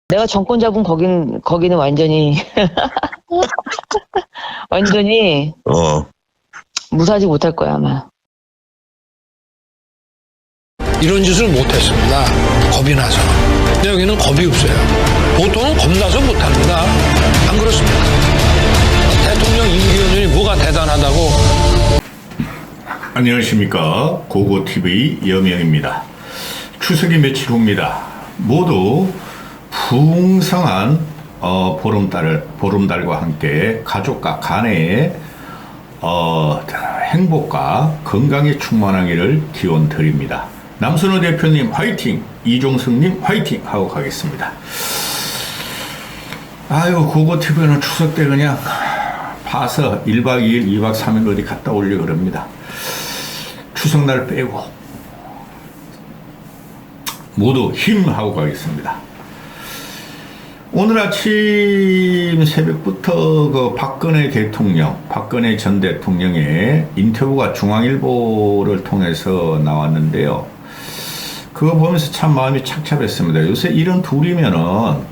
내가 정권 잡은 거기는 완전히, 완전히 무사하지 못할 거야, 아마. 이런 짓을 못했습니다. 겁이 나서. 근데 여기는 겁이 없어요. 보통은 겁나서 못합니다. 안 그렇습니까? 대통령 임기연이 뭐가 대단하다고. 안녕하십니까. 고고TV 여명입니다. 추석이 며칠 후입니다. 모두 풍성한 보름달과 함께 가족과 가내의 행복과 건강에 충만하기를 기원 드립니다. 남순호 대표님 화이팅! 이종석님 화이팅! 하고 가겠습니다. 아유, 고고TV는 추석 때 그냥 봐서 1박 2일, 2박 3일 어디 갔다 오려고 그럽니다. 추석날 빼고 모두 힘하고 가겠습니다. 오늘 아침 새벽부터 그 박근혜 전 대통령의 인터뷰가 중앙일보를 통해서 나왔는데요. 그거 보면서 참 마음이 착잡했습니다. 요새 이런 둘이면은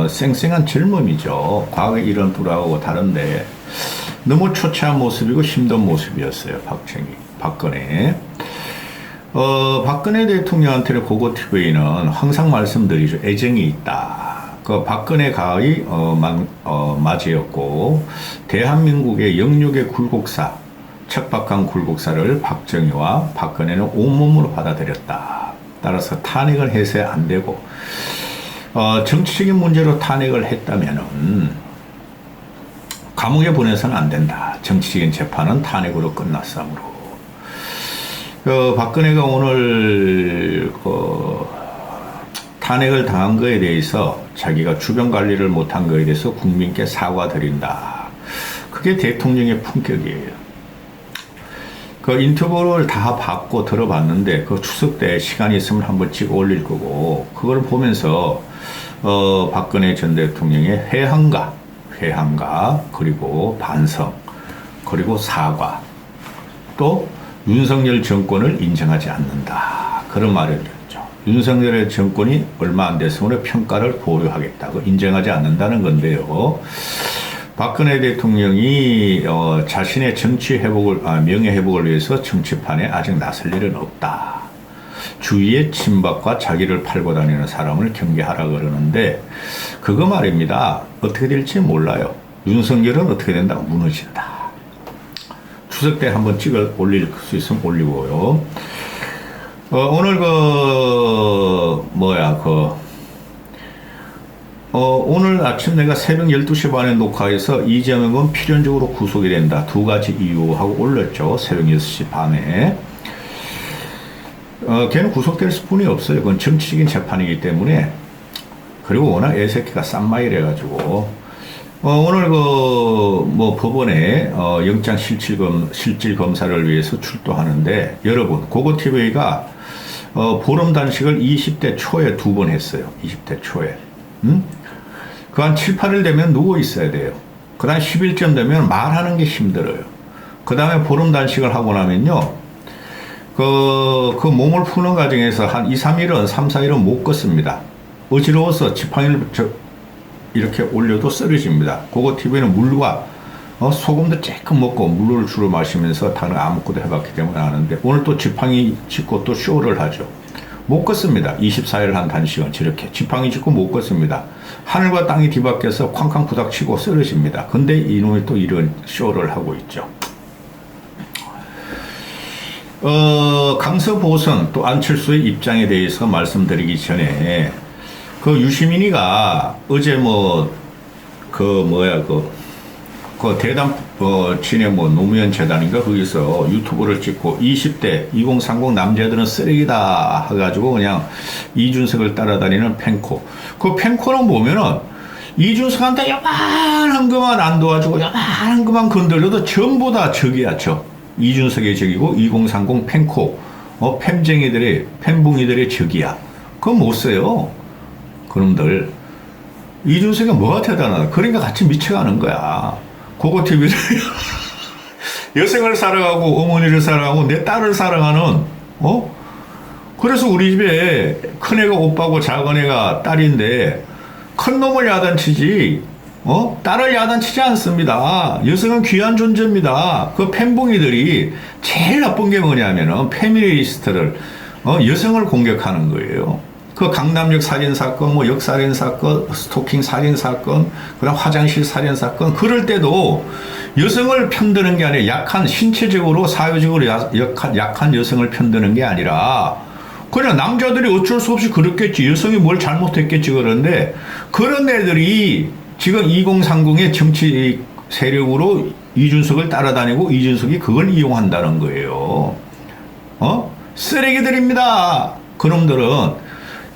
쌩쌩한 젊음이죠. 과거 이런 둘하고 다른데 너무 초췌한 모습이고 힘든 모습이었어요. 박근혜. 박근혜 대통령한테는 고고TV는 항상 말씀드리죠. 애정이 있다. 그 박근혜 가의 맞이였고, 대한민국의 영육의 굴곡사, 척박한 굴곡사를 박정희와 박근혜는 온몸으로 받아들였다. 따라서 탄핵을 해서 안 되고, 정치적인 문제로 탄핵을 했다면은 감옥에 보내서는 안 된다. 정치적인 재판은 탄핵으로 끝났으므로. 박근혜가 오늘 탄핵을 당한 거에 대해서 자기가 주변 관리를 못한 거에 대해서 국민께 사과드린다. 그게 대통령의 품격이에요. 그 인터뷰를 다 받고 들어봤는데 그 추석 때 시간이 있으면 한번 찍어 올릴 거고, 그걸 보면서 박근혜 전 대통령의 회항가 그리고 반성 그리고 사과, 또 윤석열 정권을 인정하지 않는다. 그런 말을 드렸죠. 윤석열의 정권이 얼마 안 됐으므로 평가를 보류하겠다고 인정하지 않는다는 건데요. 박근혜 대통령이 자신의 명예 회복을 위해서 정치판에 아직 나설 일은 없다. 주위의 친박과 자기를 팔고 다니는 사람을 경계하라 그러는데 그거 말입니다. 어떻게 될지 몰라요. 윤석열은 어떻게 된다고 무너진다. 추석 때 한번 찍어 올릴 수 있으면 올리고요. 오늘 오늘 아침 내가 새벽 12시 반에 녹화해서 이재명은 필연적으로 구속이 된다. 두 가지 이유하고 올렸죠. 새벽 6시 반에. 걔는 구속될 수뿐이 없어요. 그건 정치적인 재판이기 때문에. 그리고 워낙 애새끼가 쌈마이래가지고. 오늘 법원에 영장 실질 검사를 위해서 출두하는데, 여러분 고고TV가 보름 단식을 20대 초에 2번 했어요. 20대 초에. 그 한 7, 8일 되면 누워 있어야 돼요. 그 다음 10일쯤 되면 말하는 게 힘들어요. 그 다음에 보름 단식을 하고 나면요, 그 몸을 푸는 과정에서 한 2, 3일은 3, 4일은 못 걷습니다. 어지러워서 지팡이를 이렇게 올려도 쓰러집니다. 고고TV는 물과 소금도 조금 먹고 물을 주로 마시면서 다른 아무것도 해봤기 때문에 아는데, 오늘 또 지팡이 짚고 또 쇼를 하죠. 못 걷습니다. 24일 한 단식은 저렇게 지팡이 짚고 못 걷습니다. 하늘과 땅이 뒤바뀌어서 쾅쾅 부닥치고 쓰러집니다. 근데 이놈이 또 이런 쇼를 하고 있죠. 강서보선 또 안철수의 입장에 대해서 말씀드리기 전에, 그 유시민이가 어제 대담 진해 노무현 재단인가 거기서 유튜브를 찍고 20대 2030 남자들은 쓰레기다 해가지고 그냥 이준석을 따라다니는 펜코. 그 펜코는 보면은 이준석한테 요만한 것만 안 도와주고 요만한 것만 건들려도 전부 다 적이야, 적. 이준석의 적이고 2030 펜코, 펜붕이들의 적이야. 그건 못 써요. 그놈들. 이준석이 뭐가 대단하다. 그러니까 같이 미쳐가는 거야. 고고TV를 여성을 사랑하고 어머니를 사랑하고 내 딸을 사랑하는, 그래서 우리 집에 큰애가 오빠고 작은애가 딸인데 큰 놈을 야단치지, 딸을 야단치지 않습니다. 여성은 귀한 존재입니다. 그 팬붕이들이 제일 나쁜 게 뭐냐면은 페미니스트를, 여성을 공격하는 거예요. 그 강남역 살인 사건, 뭐 역살인 사건, 스토킹 살인 사건, 그다음 화장실 살인 사건, 그럴 때도 여성을 편드는 게 아니라 약한, 신체적으로 사회적으로 약한 여성을 편드는 게 아니라 그냥 남자들이 어쩔 수 없이 그렇겠지. 여성이 뭘 잘못했겠지. 그런데 그런 애들이 지금 2030의 정치 세력으로 이준석을 따라다니고 이준석이 그걸 이용한다는 거예요. 쓰레기들입니다. 그놈들은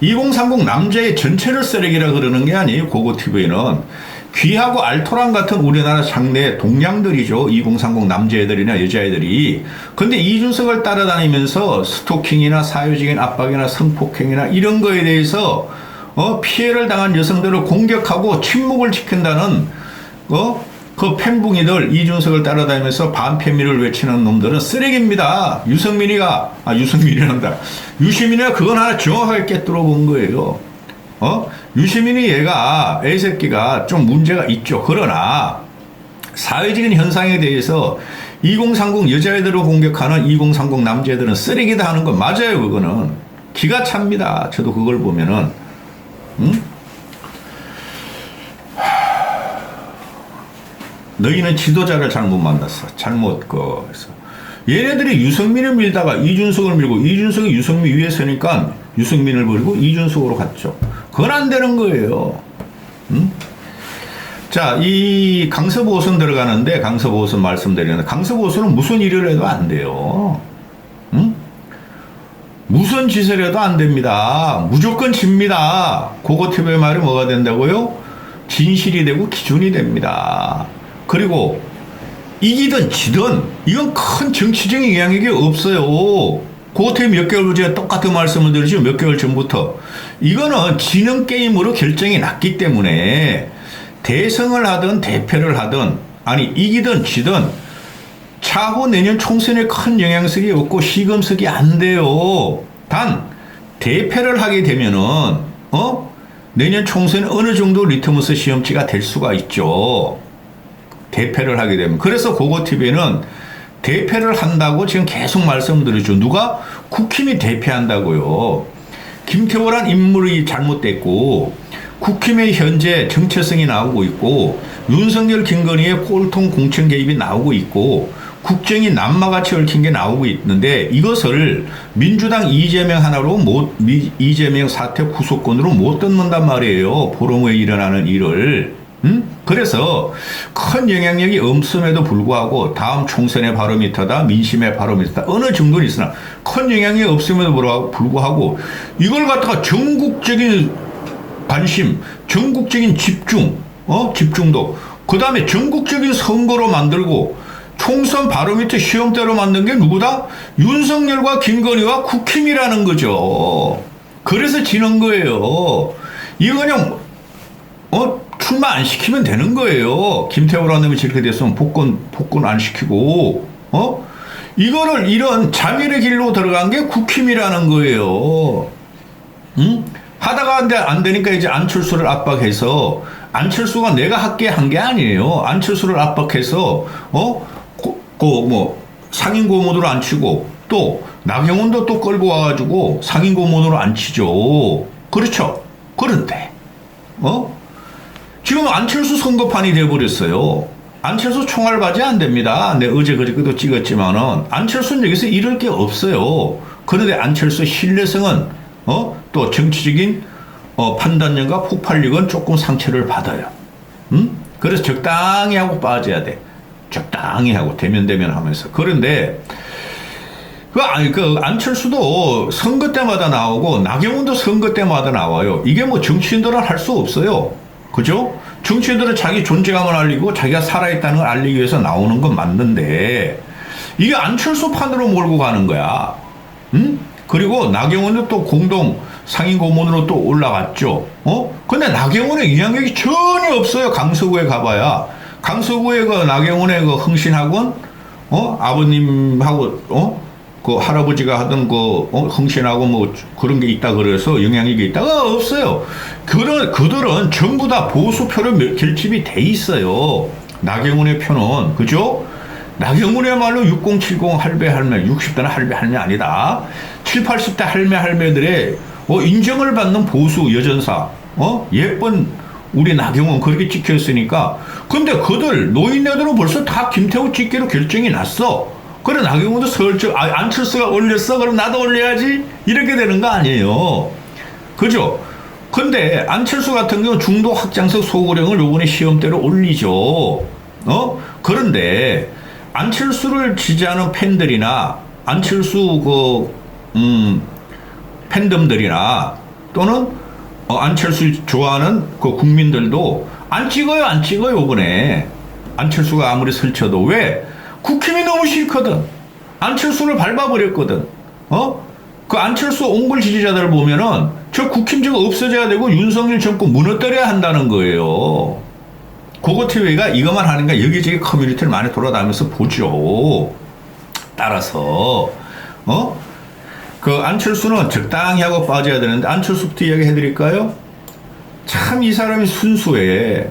2030 남자의 전체를 쓰레기라 그러는 게 아니에요. 고고TV는. 귀하고 알토란 같은 우리나라 장래 동량들이죠. 2030 남자애들이나 여자애들이. 근데 이준석을 따라다니면서 스토킹이나 사회적인 압박이나 성폭행이나 이런 거에 대해서 피해를 당한 여성들을 공격하고 침묵을 지킨다는 그 팬붕이들, 이준석을 따라다니면서 반페미를 외치는 놈들은 쓰레기입니다. 유시민이가 그건 하나 정확하게 깨뚫어 본 거예요. 유시민이 얘가, 애새끼가 좀 문제가 있죠. 그러나 사회적인 현상에 대해서 2030 여자애들을 공격하는 2030 남자애들은 쓰레기다 하는 건 맞아요. 그거는 기가 찹니다. 저도 그걸 보면은 너희는 지도자를 잘못 만났어. 해서. 얘네들이 유승민을 밀다가 이준석을 밀고, 이준석이 유승민 위에 서니까 유승민을 버리고 이준석으로 갔죠. 그건 안 되는 거예요. 자, 이 강서보선 들어가는데, 강서보선 말씀드리는데, 강서보선은 무슨 일을 해도 안 돼요. 무슨 짓을 해도 안 됩니다. 무조건 집니다. 고고TV의 말이 뭐가 된다고요? 진실이 되고 기준이 됩니다. 그리고 이기든 지든 이건 큰 정치적인 영향력이 없어요. 고고TV 몇 개월 전에 똑같은 말씀을 드리죠. 몇 개월 전부터. 이거는 지능 게임으로 결정이 났기 때문에 대성을 하든 대패를 하든, 아니 이기든 지든 차후 내년 총선에 큰 영향력이 없고 시금석이 안 돼요. 단 대패를 하게 되면은 내년 총선은 어느 정도 리트머스 시험지가 될 수가 있죠. 대패를 하게 되면. 그래서 고고TV는 대패를 한다고 지금 계속 말씀드리죠. 누가? 국힘이 대패한다고요. 김태호란 인물이 잘못됐고, 국힘의 현재 정체성이 나오고 있고, 윤석열 김건희의 꼴통 공천 개입이 나오고 있고, 국정이 남마같이 얽힌 게 나오고 있는데, 이것을 민주당 이재명 하나로 이재명 사퇴 구속권으로 못 듣는단 말이에요. 보름 후에 일어나는 일을. 그래서 큰 영향력이 없음에도 불구하고 다음 총선의 바로미터다, 민심의 바로미터다, 어느 정도는 있으나 큰 영향력이 없음에도 불구하고 이걸 갖다가 전국적인 관심, 전국적인 집중도, 그 다음에 전국적인 선거로 만들고 총선 바로미터 시험대로 만든 게 누구다? 윤석열과 김건희와 국힘이라는 거죠. 그래서 지는 거예요. 이거 그냥 출마 안 시키면 되는 거예요. 김태호라는 놈이 저렇게 됐으면 복권 안 시키고, 이거를 이런 자멸의 길로 들어간 게 국힘이라는 거예요. 하다가 안 되니까 이제 안철수를 압박해서, 안철수가 내가 할게 한 게 아니에요. 안철수를 압박해서, 상인 고문으로 안 치고, 또, 나경원도 또 끌고 와가지고 상인 고문으로 안 치죠. 그렇죠. 그런데, 지금 안철수 선거판이 돼버렸어요. 안철수 총알바지 안 됩니다. 내 어제 그저께도 찍었지만은 안철수는 여기서 잃을 게 없어요. 그런데 안철수 신뢰성은 또 정치적인 판단력과 폭발력은 조금 상처를 받아요. 그래서 적당히 하고 빠져야 돼. 적당히 하고 대면 하면서. 그런데 그 안철수도 선거 때마다 나오고 나경원도 선거 때마다 나와요. 이게 뭐 정치인들은 할 수 없어요. 그죠? 정치인들은 자기 존재감을 알리고 자기가 살아있다는 걸 알리기 위해서 나오는 건 맞는데 이게 안철수 판으로 몰고 가는 거야. 그리고 나경원도 또 공동 상임 고문으로 또 올라갔죠. 근데 나경원의 영향력이 전혀 없어요. 강서구에 가봐야. 강서구에 그 나경원의 그 흥신학원, 아버님하고, 그 할아버지가 하던 흥신하고 뭐 그런 게 있다 그래서 영향력이 있다가 없어요. 그들은 전부 다 보수표로 결집이 돼 있어요. 나경원의 표는, 그죠? 나경원이야말로 6070 할배 할매, 60대는 할배 할매 아니다. 7, 80대 할매 할매들의 인정을 받는 보수 여전사, 예쁜 우리 나경원 그렇게 찍혔으니까. 근데 그들 노인네들은 벌써 다 김태우 찍기로 결정이 났어. 그래 나경원도 설정 안철수가 올렸어 그럼 나도 올려야지 이렇게 되는 거 아니에요. 그죠? 근데 안철수 같은 경우 중도 확장석 소구령을 요번에 시험대로 올리죠. 그런데 안철수를 지지하는 팬들이나 안철수 팬덤들이나 또는 안철수 좋아하는 그 국민들도 안 찍어요 이번에. 안철수가 아무리 설쳐도. 왜? 국힘이 너무 싫거든. 안철수를 밟아버렸거든. 그 안철수 옹골 지지자들을 보면은 저 국힘 저거 없어져야 되고 윤석열 정권 무너뜨려야 한다는 거예요. 고고TV가 이것만 하는가 여기저기 커뮤니티를 많이 돌아다니면서 보죠. 따라서 그 안철수는 적당히 하고 빠져야 되는데 안철수부터 이야기 해드릴까요? 참 이 사람이 순수해.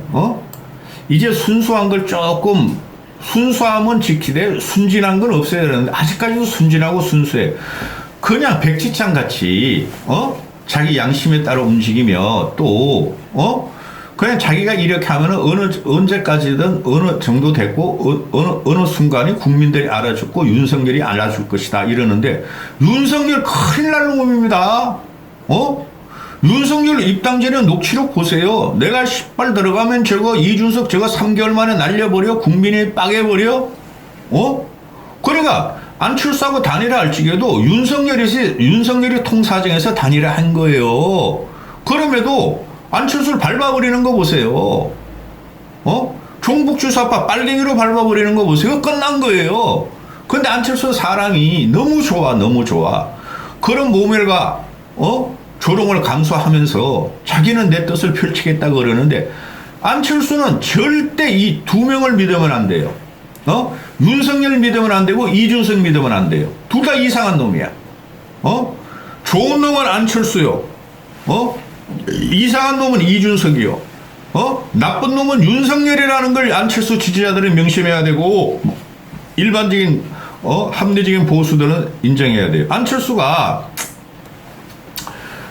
이제 순수한 걸 조금 순수함은 지키되 순진한 건 없어야 되는데 아직까지도 순진하고 순수해. 그냥 백지창 같이 자기 양심에 따라 움직이며 또 그냥 자기가 이렇게 하면은 언제까지든 어느 정도 됐고 어느 순간에 국민들이 알아주고 윤석열이 알아줄 것이다 이러는데 윤석열 큰일 날 놈입니다. 윤석열 입당 전에 녹취록 보세요. 내가 10발 들어가면 저거 이준석 저거 3개월 만에 날려버려 국민이 빠개버려. 그러니까 안철수하고 단일화 할지게도 윤석열이 통사정에서 단일화 한 거예요. 그럼에도 안철수를 밟아버리는 거 보세요. 종북주사파 빨갱이로 밟아버리는 거 보세요. 끝난 거예요. 근데 안철수 사람이 너무 좋아. 그런 모멸과 조롱을 감수하면서 자기는 내 뜻을 펼치겠다 그러는데 안철수는 절대 이 두 명을 믿으면 안 돼요. 윤석열 믿으면 안 되고 이준석 믿으면 안 돼요. 둘 다 이상한 놈이야. 좋은 놈은 안철수요. 이상한 놈은 이준석이요. 나쁜 놈은 윤석열이라는 걸 안철수 지지자들은 명심해야 되고 일반적인 합리적인 보수들은 인정해야 돼요. 안철수가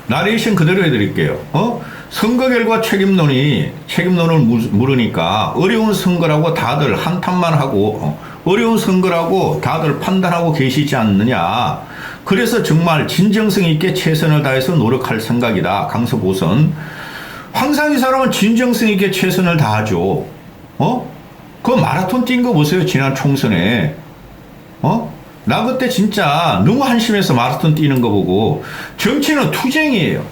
나레이션 그대로 해드릴게요. 선거 결과 책임론을 물으니까 어려운 선거라고 다들 한탄만 하고 어려운 선거라고 다들 판단하고 계시지 않느냐. 그래서 정말 진정성 있게 최선을 다해서 노력할 생각이다. 강서보선. 항상 이 사람은 진정성 있게 최선을 다하죠. 그 마라톤 뛴 거 보세요. 지난 총선에. 나 그때 진짜 너무 한심해서 마라톤 뛰는 거 보고. 정치는 투쟁이에요.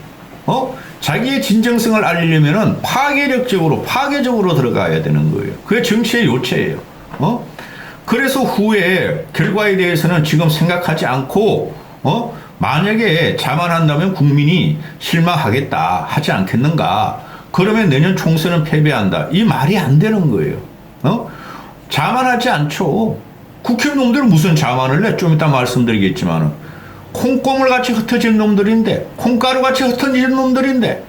자기의 진정성을 알리려면은 파괴적으로 들어가야 되는 거예요. 그게 정치의 요체예요. 그래서 후에 결과에 대해서는 지금 생각하지 않고, 만약에 자만한다면 국민이 실망하겠다 하지 않겠는가. 그러면 내년 총선은 패배한다. 이 말이 안 되는 거예요. 자만하지 않죠. 국회의원들은 무슨 자만을 내? 좀 이따 말씀드리겠지만은. 콩고물 같이 흩어진 놈들인데, 콩가루 같이 흩어진 놈들인데,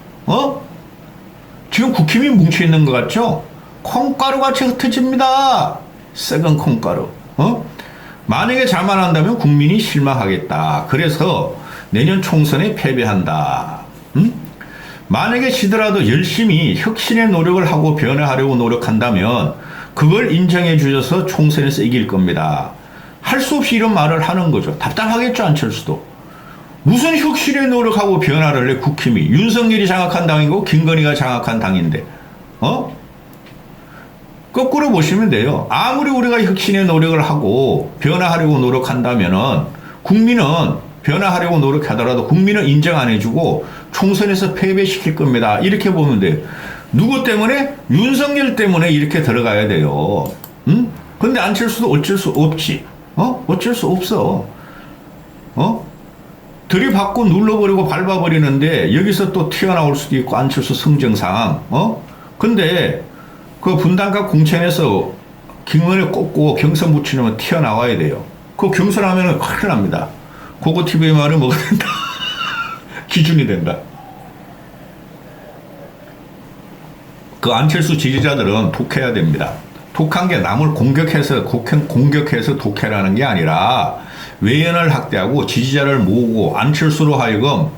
지금 국힘이 뭉쳐있는 것 같죠? 콩가루 같이 흩어집니다. 썩은 콩가루. 만약에 자만한다면 국민이 실망하겠다. 그래서 내년 총선에 패배한다. 만약에 지더라도 열심히 혁신의 노력을 하고 변화하려고 노력한다면 그걸 인정해 주셔서 총선에서 이길 겁니다. 할 수 없이 이런 말을 하는 거죠. 답답하겠죠, 안철수도. 무슨 혁신의 노력하고 변화를 해, 국힘이. 윤석열이 장악한 당이고 김건희가 장악한 당인데. 거꾸로 보시면 돼요. 아무리 우리가 혁신의 노력을 하고 변화하려고 노력한다면은 국민은 변화하려고 노력하더라도 국민은 인정 안 해주고 총선에서 패배시킬 겁니다. 이렇게 보면 돼요. 누구 때문에? 윤석열 때문에 이렇게 들어가야 돼요. 근데 안철수도 어쩔 수 없지. 어쩔 수 없어. 들이받고 눌러버리고 밟아버리는데 여기서 또 튀어나올 수도 있고 안철수 성정상. 근데 그 분당과 공천에서 김건희 꽂고 경선 붙이려면 튀어나와야 돼요. 그 경선하면은 큰일 납니다. 고고 TV의 말은 뭐가 된다? 기준이 된다. 그 안철수 지지자들은 독해야 됩니다. 독한 게 남을 공격해서 독해라는 게 아니라 외연을 확대하고 지지자를 모으고 안철수로 하여금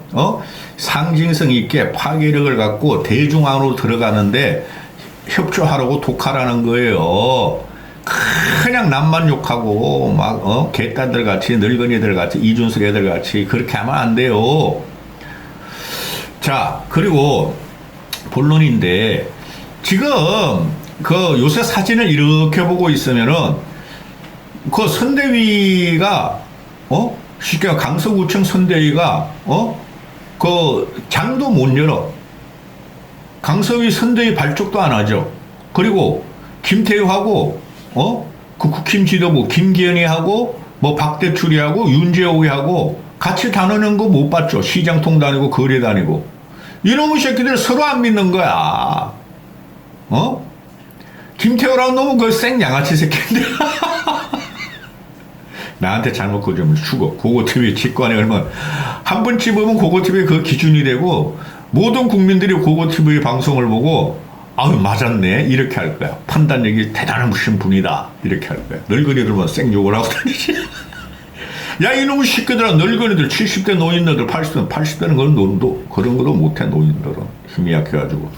상징성 있게 파괴력을 갖고 대중 안으로 들어가는데 협조하라고 독하라는 거예요. 그냥 남만 욕하고 막 개딸들 같이 늙은이들 같이 이준석 애들 같이 그렇게 하면 안 돼요. 자, 그리고 본론인데 지금 그 요새 사진을 이렇게 보고 있으면은 그 선대위가 쉽게 강서구청 선대위가 그 장도 못 열어. 강서위 선대위 발족도 안 하죠. 그리고 김태우하고 그 국힘 지도부 김기현이하고 뭐 박대출이하고 윤재옥이하고 같이 다니는 거 못 봤죠. 시장통 다니고 거리 다니고. 이놈의 새끼들 서로 안 믿는 거야. 김태우라는 놈은 그 생양아치 새끼인데. 나한테 잘못 거주면 죽어. 고고TV 직관에 얼마 한 번 찝으면 고고TV 그 기준이 되고 모든 국민들이 고고TV 방송을 보고 아유 맞았네 이렇게 할 거야. 판단력이 대단하신 분이다 이렇게 할 거야. 늙은이들만 생욕을 하고 다니지. 야 이놈의 새끼들아 늙은이들 70대 노인네들 80대는 그런 것도 못해. 노인들은 힘이 약해가지고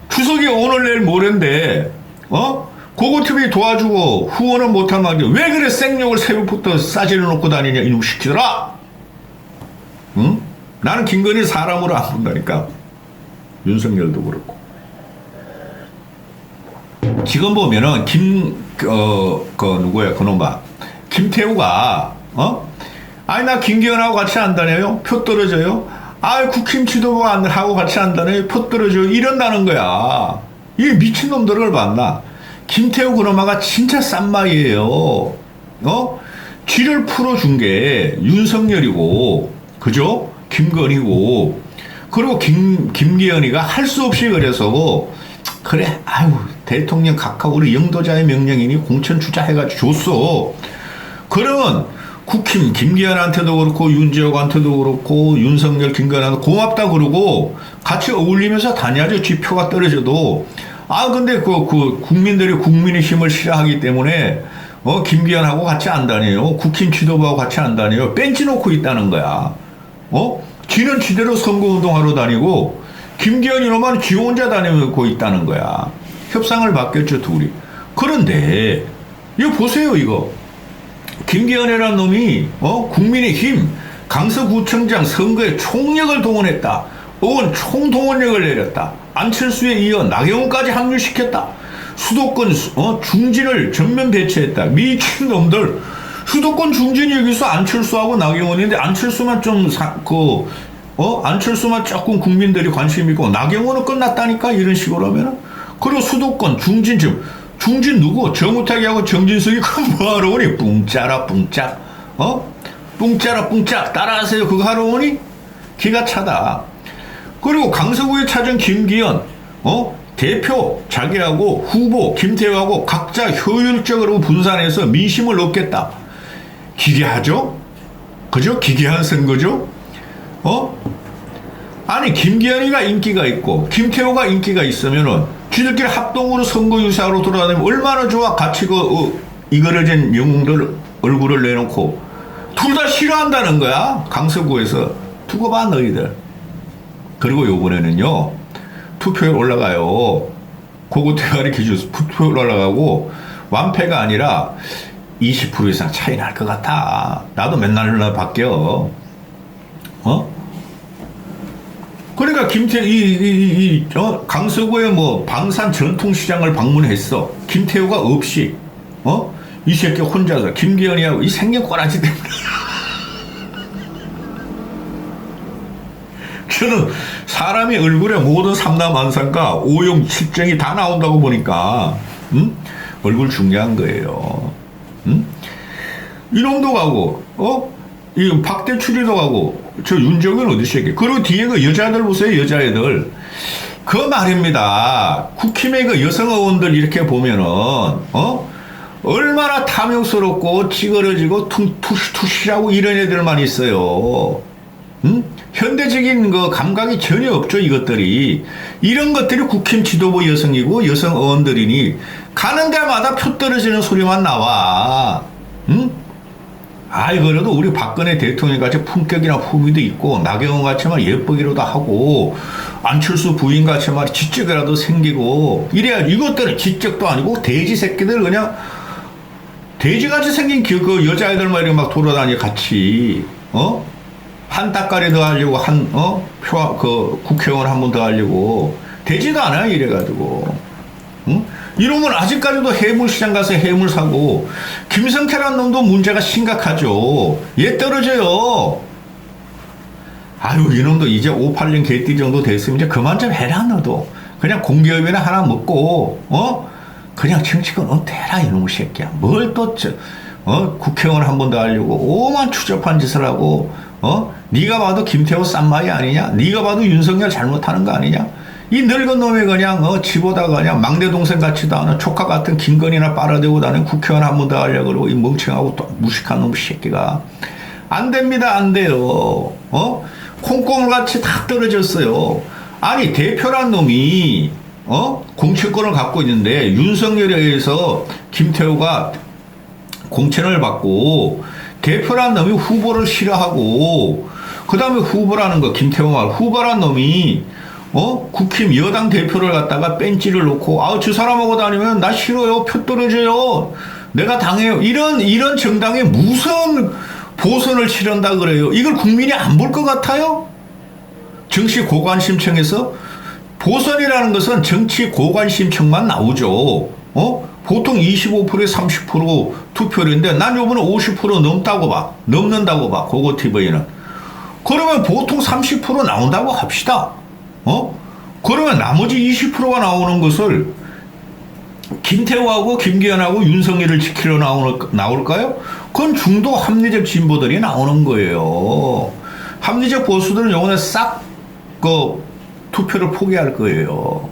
추석이 오늘 내일 모레인데 고고TV 도와주고 후원은 못한 말이야. 왜 그래 생욕을 새벽부터 싸지를 놓고 다니냐 이놈 시키더라. 응? 나는 김건희 사람으로 안 본다니까. 윤석열도 그렇고. 지금 보면은 누구야 그놈아 김태우가 아니 나 김기현하고 같이 안 다녀요? 표 떨어져요? 아 국힘 지도부하고 같이 안 다녀요? 표 떨어져요? 이런다는 거야. 이 미친놈들을 봤나? 김태우 그놈아가 진짜 쌈마이에요. 쥐를 풀어준 게 윤석열이고, 그죠? 김건희고, 그리고 김기현이가 할 수 없이 그래서, 그래, 아유, 대통령 각하 우리 영도자의 명령이니 공천 주자 해가지고 줬어. 그러면 국힘 김기현한테도 그렇고, 윤재옥한테도 그렇고, 윤석열 김건희한테 고맙다 그러고, 같이 어울리면서 다녀야죠. 지표가 떨어져도. 근데 국민들이 국민의 힘을 싫어하기 때문에, 김기현하고 같이 안 다녀요. 국힘 지도부하고 같이 안 다녀요. 벤치 놓고 있다는 거야. 지는 지대로 선거운동하러 다니고, 김기현이로만 지 혼자 다니고 있다는 거야. 협상을 받겠죠, 둘이. 그런데, 이거 보세요, 이거. 김기현이라는 놈이, 국민의힘, 강서구청장 선거에 총력을 동원했다. 의원 총동원력을 내렸다. 안철수에 이어 나경원까지 합류시켰다. 수도권 중진을 전면 배치했다. 미친놈들. 수도권 중진이 여기서 안철수하고 나경원인데 안철수만 안철수만 조금 국민들이 관심 있고 나경원은 끝났다니까 이런 식으로 하면은. 그리고 수도권 중진 중진 누구? 정우택이하고 정진석이 그거 뭐하러 오니? 뿡짜라 뿡짝. 뿡짜라 뿡짝 따라하세요. 그거 하러 오니? 기가 차다. 그리고 강서구에 찾은 김기현, 대표 자기하고 후보 김태우하고 각자 효율적으로 분산해서 민심을 얻겠다. 기괴하죠? 그죠? 기괴한 선거죠? 아니, 김기현이가 인기가 있고, 김태우가 인기가 있으면은, 지들끼리 합동으로 선거 유사로 돌아다니면 얼마나 좋아. 같이 이거러진 영웅들 얼굴을 내놓고, 둘 다 싫어한다는 거야. 강서구에서. 두고 봐, 너희들. 그리고 요번에는요, 투표율 올라가요. 고고대가리 기준 투표율 올라가고, 완패가 아니라 20% 이상 차이 날 것 같아. 나도 맨날 바뀌어. 그러니까 강서구에 방산 전통시장을 방문했어. 김태우가 없이, 이 새끼 혼자서, 김기현이하고 이 생긴 꼬라지 때문에. 저는 사람이 얼굴에 모든 삼남한상과 오용 칠정이 다 나온다고 보니까 얼굴 중요한 거예요. 이놈도 가고 이 박대출이도 가고 저 윤정은 어디 새끼. 그리고 뒤에 그 여자들 보세요. 여자애들 그 말입니다. 국힘의 그 여성 의원들 이렇게 보면은 얼마나 탐욕스럽고 찌그러지고 투시투시하고 이런 애들만 있어요. 응? 현대적인 그 감각이 전혀 없죠, 이것들이. 이런 것들이 국힘 지도부 여성이고 여성 의원들이니 가는 데마다 표 떨어지는 소리만 나와. 응? 아이, 그래도 우리 박근혜 대통령 같이 품격이나 품위도 있고, 나경원 같이만 예쁘기로도 하고, 안철수 부인 같이만 지적이라도 생기고, 이래야 이것들은 지적도 아니고, 돼지 새끼들 그냥, 돼지같이 생긴 그 여자애들만 이렇게 막 돌아다니 같이, 한 따까리 더 하려고, 국회의원 한 번 더 하려고, 되지도 않아, 이래가지고. 응? 이놈은 아직까지도 해물시장 가서 해물 사고, 김성태라는 놈도 문제가 심각하죠. 얘 떨어져요. 아유, 이놈도 이제 586 개띠 정도 됐으면 이제 그만 좀 해라, 너도. 그냥 공기업이나 하나 먹고, 그냥 정치권 은퇴해라, 이놈의 새끼야. 뭘 또, 국회의원 한 번 더 하려고, 오만 추접한 짓을 하고, 네가 봐도 김태호 쌈마이 아니냐? 네가 봐도 윤석열 잘못하는 거 아니냐? 이 늙은 놈이 그냥 지보다가 그냥 막내 동생 같지도 않은 조카 같은 김건희나 빨아대고 다니는 국회의원 한 번 더 하려고 그러고 이 멍청하고 또 무식한 놈 새끼가 안 됩니다. 안 돼요. 콩고물같이 다 떨어졌어요. 아니 대표란 놈이 공천권을 갖고 있는데 윤석열에 의해서 김태호가 공천을 받고 대표란 놈이 후보를 싫어하고 그 다음에 후보라는 거 김태호 말 후보란 놈이 국힘 여당 대표를 갖다가 벤치를 놓고 저 사람하고 다니면 나 싫어요. 표 떨어져요. 내가 당해요. 이런 정당에 무슨 보선을 치른다 그래요. 이걸 국민이 안 볼 것 같아요? 정치 고관심청에서 보선이라는 것은 정치 고관심청만 나오죠. 보통 25%에 30% 투표율인데 난 요번에 50% 넘다고 봐. 넘는다고 봐. 고고TV는. 그러면 보통 30% 나온다고 합시다. 그러면 나머지 20%가 나오는 것을 김태호하고 김기현하고 윤석열을 지키러 나올까요? 그건 중도 합리적 진보들이 나오는 거예요. 합리적 보수들은 요번에 싹 투표를 포기할 거예요.